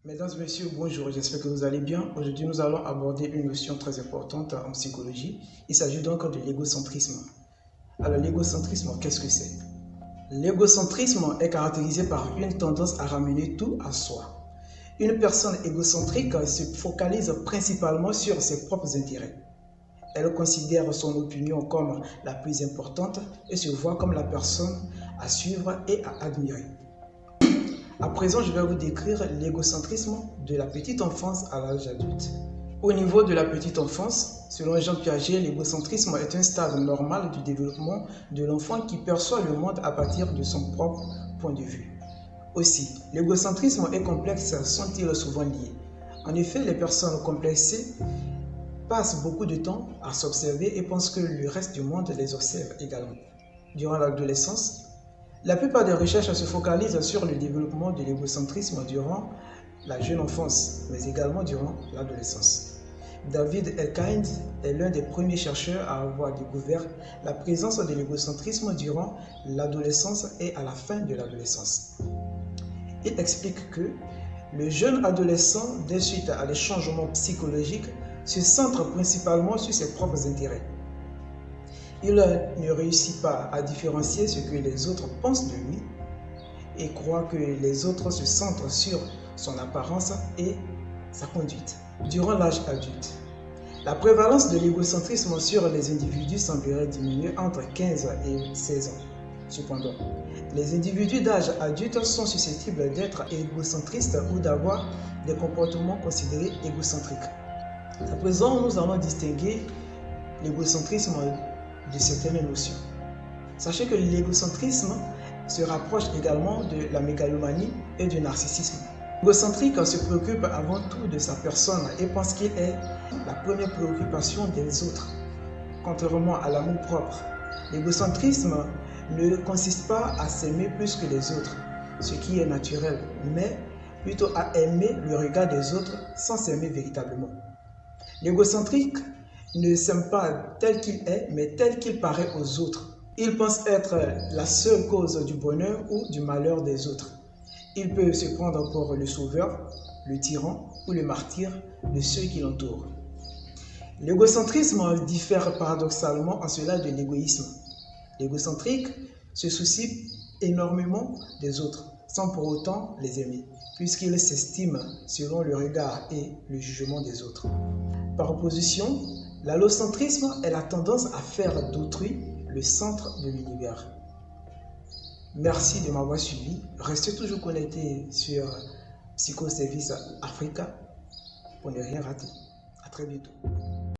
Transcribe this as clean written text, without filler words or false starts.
Mesdames et messieurs, bonjour, j'espère que vous allez bien. Aujourd'hui, nous allons aborder une notion très importante en psychologie. Il s'agit donc de l'égocentrisme. Alors, l'égocentrisme, qu'est-ce que c'est? L'égocentrisme est caractérisé par une tendance à ramener tout à soi. Une personne égocentrique se focalise principalement sur ses propres intérêts. Elle considère son opinion comme la plus importante et se voit comme la personne à suivre et à admirer. À présent, je vais vous décrire l'égocentrisme de la petite enfance à l'âge adulte. Au niveau de la petite enfance, selon Jean Piaget, l'égocentrisme est un stade normal du développement de l'enfant qui perçoit le monde à partir de son propre point de vue. Aussi, l'égocentrisme et complexe sont-ils souvent liés? En effet, les personnes complexées passent beaucoup de temps à s'observer et pensent que le reste du monde les observe également. Durant l'adolescence, la plupart des recherches se focalisent sur le développement de l'égocentrisme durant la jeune enfance, mais également durant l'adolescence. David Elkind est l'un des premiers chercheurs à avoir découvert la présence de l'égocentrisme durant l'adolescence et à la fin de l'adolescence. Il explique que le jeune adolescent, de suite à des changements psychologiques, se centre principalement sur ses propres intérêts. Il ne réussit pas à différencier ce que les autres pensent de lui et croit que les autres se centrent sur son apparence et sa conduite. Durant l'âge adulte, la prévalence de l'égocentrisme sur les individus semblerait diminuer entre 15 et 16 ans. Cependant, les individus d'âge adulte sont susceptibles d'être égocentristes ou d'avoir des comportements considérés égocentriques. À présent, nous allons distinguer l'égocentrisme de certaines notions. Sachez que l'égocentrisme se rapproche également de la mégalomanie et du narcissisme. L'égocentrique se préoccupe avant tout de sa personne et pense qu'il est la première préoccupation des autres. Contrairement à l'amour-propre, l'égocentrisme ne consiste pas à s'aimer plus que les autres, ce qui est naturel, mais plutôt à aimer le regard des autres sans s'aimer véritablement. L'égocentrique ne s'aime pas tel qu'il est, mais tel qu'il paraît aux autres. Il pense être la seule cause du bonheur ou du malheur des autres. Il peut se prendre pour le sauveur, le tyran ou le martyr de ceux qui l'entourent. L'égocentrisme diffère paradoxalement en cela de l'égoïsme. L'égocentrique se soucie énormément des autres, sans pour autant les aimer, puisqu'il s'estime selon le regard et le jugement des autres. Par opposition, l'allocentrisme est la tendance à faire d'autrui le centre de l'univers. Merci de m'avoir suivi. Restez toujours connectés sur Psychoservice Africa pour ne rien rater. À très bientôt.